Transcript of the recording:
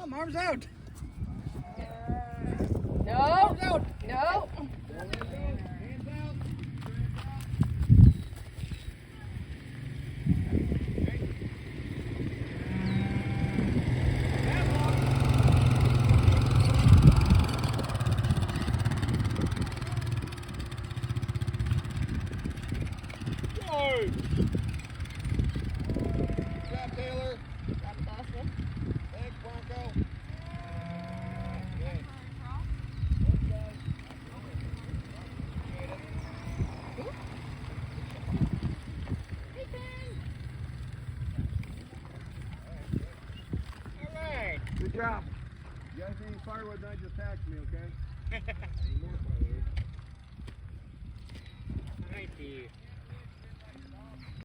Mom, arms out. No. Arms out. No. Hands out. Go. Good job, Taylor. Got it, Dawson. Thanks, Bronco. Okay. All right. Good job. You guys need any firewood, not just text me, okay? Any more firewood. Thank you.